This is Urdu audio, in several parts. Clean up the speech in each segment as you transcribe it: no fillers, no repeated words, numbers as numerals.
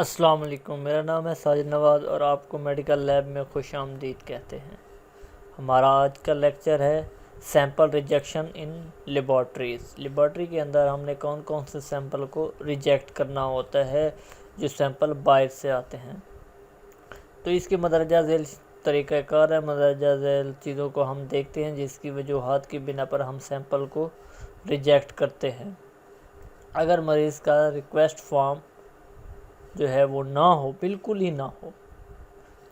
السلام علیکم، میرا نام ہے ساجد نواز اور آپ کو میڈیکل لیب میں خوش آمدید کہتے ہیں۔ ہمارا آج کا لیکچر ہے سیمپل ریجیکشن ان لیبارٹریز۔ لیبارٹری کے اندر ہم نے کون کون سے سیمپل کو ریجیکٹ کرنا ہوتا ہے جو سیمپل باہر سے آتے ہیں۔ تو اس کے مندرجہ ذیل طریقہ کار ہے، مندرجہ ذیل چیزوں کو ہم دیکھتے ہیں جس کی وجوہات کی بنا پر ہم سیمپل کو ریجیکٹ کرتے ہیں۔ اگر مریض کا ریکویسٹ فارم جو ہے وہ نہ ہو، بالکل ہی نہ ہو،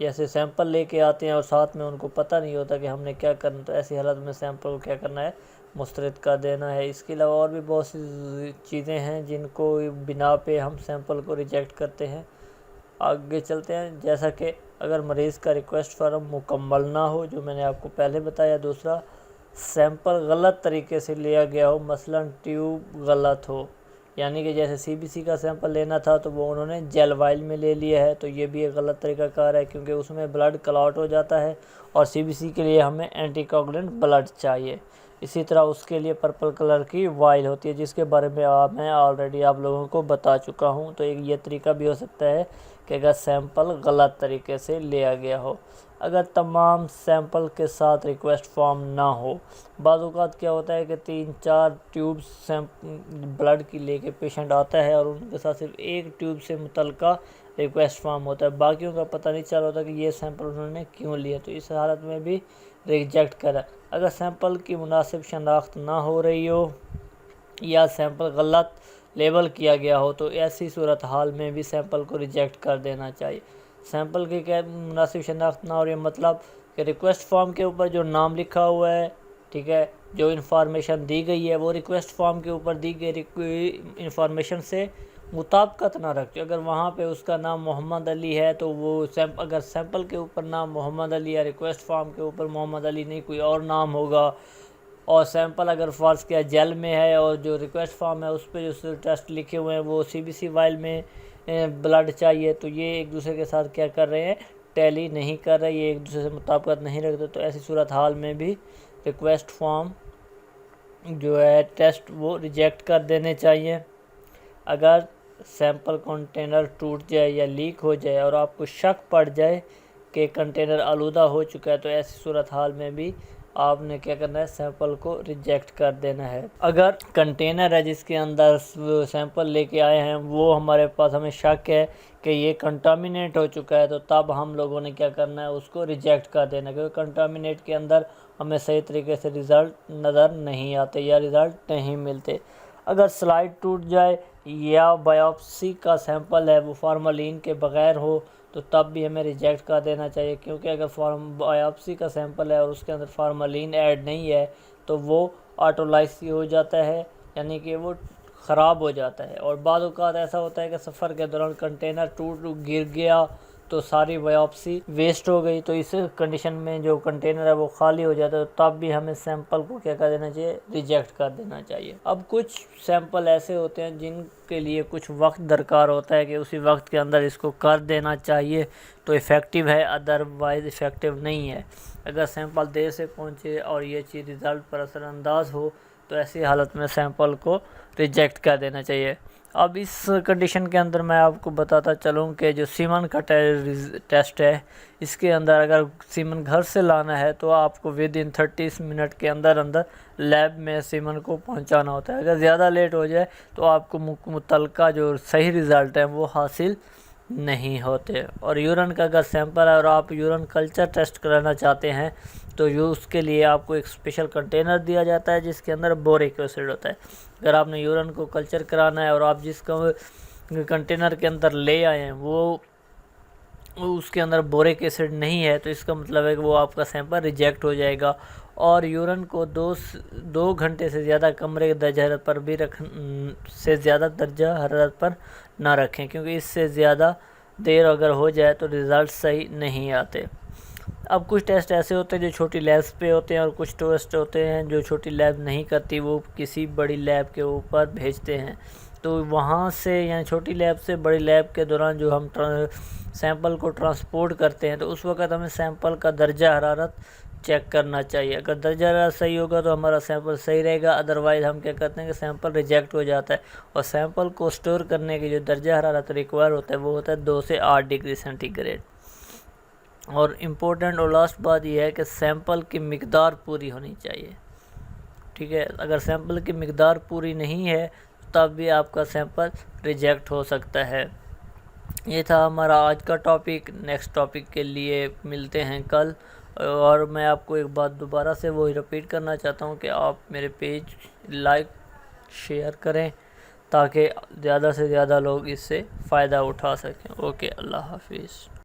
جیسے سیمپل لے کے آتے ہیں اور ساتھ میں ان کو پتہ نہیں ہوتا کہ ہم نے کیا کرنا، تو ایسی حالت میں سیمپل کو کیا کرنا ہے، مسترد کر دینا ہے۔ اس کے علاوہ اور بھی بہت سی چیزیں ہیں جن کو بنا پہ ہم سیمپل کو ریجیکٹ کرتے ہیں۔ آگے چلتے ہیں، جیسا کہ اگر مریض کا ریکویسٹ فارم مکمل نہ ہو، جو میں نے آپ کو پہلے بتایا۔ دوسرا، سیمپل غلط طریقے سے لیا گیا ہو، مثلا ٹیوب غلط ہو، یعنی کہ جیسے سی بی سی کا سیمپل لینا تھا تو وہ انہوں نے جیل وائل میں لے لیا ہے، تو یہ بھی ایک غلط طریقہ کار ہے کیونکہ اس میں بلڈ کلاٹ ہو جاتا ہے اور سی بی سی کے لیے ہمیں اینٹی کوگولنٹ بلڈ چاہیے۔ اسی طرح اس کے لیے پرپل کلر کی وائل ہوتی ہے جس کے بارے میں میں آلریڈی آپ لوگوں کو بتا چکا ہوں۔ تو ایک یہ طریقہ بھی ہو سکتا ہے کہ اگر سیمپل غلط طریقے سے لیا گیا ہو۔ اگر تمام سیمپل کے ساتھ ریکویسٹ فارم نہ ہو، بعض اوقات کیا ہوتا ہے کہ 3-4 ٹیوبس بلڈ کی لے کے پیشنٹ آتا ہے اور ان کے ساتھ صرف ایک ٹیوب سے متعلقہ ریکویسٹ فارم ہوتا ہے، باقیوں کا پتہ نہیں چل ہوتا کہ یہ سیمپل انہوں نے کیوں لیا، تو اس حالت میں بھی ریجیکٹ کرا۔ اگر سیمپل کی مناسب شناخت نہ ہو رہی ہو یا سیمپل غلط لیبل کیا گیا ہو تو ایسی صورتحال میں بھی سیمپل کو ریجیکٹ کر دینا چاہیے۔ سیمپل کی مناسب شناخت نہ ہو رہی ہے مطلب کہ ریکویسٹ فارم کے اوپر جو نام لکھا ہوا ہے، ٹھیک ہے، جو انفارمیشن دی گئی ہے وہ ریکویسٹ فارم کے اوپر دی گئی انفارمیشن سے مطابقت نہ رکھتے۔ اگر وہاں پہ اس کا نام محمد علی ہے تو وہ اگر سیمپل کے اوپر نام محمد علی ہے، ریکویسٹ فارم کے اوپر محمد علی نہیں کوئی اور نام ہوگا، اور سیمپل اگر فرض کیا جیل میں ہے اور جو ریکویسٹ فارم ہے اس پہ جو ٹیسٹ لکھے ہوئے ہیں وہ سی بی سی وائل میں بلڈ چاہیے، تو یہ ایک دوسرے کے ساتھ کیا کر رہے ہیں، ٹیلی نہیں کر رہے، یہ ایک دوسرے سے مطابقت نہیں رکھتے، تو ایسی صورتحال میں بھی ریکویسٹ فارم جو ہے ٹیسٹ وہ ریجیکٹ کر دینے چاہیے۔ اگر سیمپل کنٹینر ٹوٹ جائے یا لیک ہو جائے اور آپ کو شک پڑ جائے کہ کنٹینر آلودہ ہو چکا ہے تو ایسی صورتحال میں بھی آپ نے کیا کرنا ہے، سیمپل کو ریجیکٹ کر دینا ہے۔ اگر کنٹینر ہے جس کے اندر سیمپل لے کے آئے ہیں وہ ہمارے پاس ہمیں شک ہے کہ یہ کنٹامینیٹ ہو چکا ہے تو تب ہم لوگوں نے کیا کرنا ہے، اس کو ریجیکٹ کر دینا، کیونکہ کنٹامینیٹ کے اندر ہمیں صحیح طریقے سے رزلٹ نظر نہیں آتے یا رزلٹ نہیں ملتے۔ اگر سلائڈ ٹوٹ جائے یا بایوپسی کا سیمپل ہے وہ فارمالین کے بغیر ہو تو تب بھی ہمیں ریجیکٹ کر دینا چاہیے، کیونکہ اگر بایوپسی کا سیمپل ہے اور اس کے اندر فارمالین ایڈ نہیں ہے تو وہ آٹولائسی ہو جاتا ہے، یعنی کہ وہ خراب ہو جاتا ہے۔ اور بعض اوقات ایسا ہوتا ہے کہ سفر کے دوران کنٹینر گر گیا تو ساری بایوپسی ویسٹ ہو گئی، تو اس کنڈیشن میں جو کنٹینر ہے وہ خالی ہو جاتا ہے، تو تب بھی ہمیں سیمپل کو کیا کر دینا چاہیے، ریجیکٹ کر دینا چاہیے۔ اب کچھ سیمپل ایسے ہوتے ہیں جن کے لیے کچھ وقت درکار ہوتا ہے کہ اسی وقت کے اندر اس کو کر دینا چاہیے تو افیکٹو ہے، ادروائز افیکٹو نہیں ہے۔ اگر سیمپل دیر سے پہنچے اور یہ چیز رزلٹ پر اثر انداز ہو تو ایسی حالت میں سیمپل کو ریجیکٹ کر دینا چاہیے۔ اب اس کنڈیشن کے اندر میں آپ کو بتاتا چلوں کہ جو سیمن کا ٹیسٹ ہے، اس کے اندر اگر سیمن گھر سے لانا ہے تو آپ کو ودن 30 منٹ کے اندر لیب میں سیمن کو پہنچانا ہوتا ہے۔ اگر زیادہ لیٹ ہو جائے تو آپ کو متعلقہ جو صحیح رزلٹ ہیں وہ حاصل نہیں ہوتے۔ اور یورین کا اگر سیمپل ہے اور آپ یورین کلچر ٹیسٹ کرانا چاہتے ہیں تو اس کے لیے آپ کو ایک اسپیشل کنٹینر دیا جاتا ہے جس کے اندر بورک ایسڈ ہوتا ہے۔ اگر آپ نے یورین کو کلچر کرانا ہے اور آپ جس کنٹینر کے اندر لے آئے ہیں وہ اس کے اندر بورک ایسڈ نہیں ہے تو اس کا مطلب ہے کہ وہ آپ کا سیمپل ریجیکٹ ہو جائے گا۔ اور یورین کو 2 گھنٹے سے زیادہ کمرے درجہ حرارت پر بھی زیادہ درجہ حرارت پر نہ رکھیں، کیونکہ اس سے زیادہ دیر اگر ہو جائے تو رزلٹ صحیح نہیں آتے۔ اب کچھ ٹیسٹ ایسے ہوتے ہیں جو چھوٹی لیبس پہ ہوتے ہیں اور کچھ ٹیسٹ ہوتے ہیں جو چھوٹی لیب نہیں کرتی، وہ کسی بڑی لیب کے اوپر بھیجتے ہیں، تو وہاں سے یعنی چھوٹی لیب سے بڑی لیب کے دوران جو ہم سیمپل کو ٹرانسپورٹ کرتے ہیں تو اس وقت ہمیں سیمپل کا درجہ حرارت چیک کرنا چاہیے. اگر درجہ حرارت صحیح ہوگا تو ہمارا سیمپل صحیح رہے گا، ادروائز ہم کیا کرتے ہیں کہ سیمپل ریجیکٹ ہو جاتا ہے. اور سیمپل کو اسٹور کرنے کی جو درجہ حرارت ریکوائر ہوتا ہے وہ ہوتا ہے 2 سے 8 ڈگری سینٹی گریڈ. اور امپورٹنٹ اور لاسٹ بات یہ ہے کہ سیمپل کی مقدار پوری ہونی چاہیے. ٹھیک ہے، اگر سیمپل کی مقدار پوری نہیں ہے تب بھی آپ کا سیمپل ریجیکٹ ہو سکتا ہے. یہ تھا ہمارا آج کا ٹاپک. نیکسٹ ٹاپک کے لیے ملتے ہیں کل. اور میں آپ کو ایک بات دوبارہ سے وہی رپیٹ کرنا چاہتا ہوں کہ آپ میرے پیج لائک شیئر کریں تاکہ زیادہ سے زیادہ لوگ اس سے فائدہ اٹھا سکیں. اوکے، اللہ حافظ.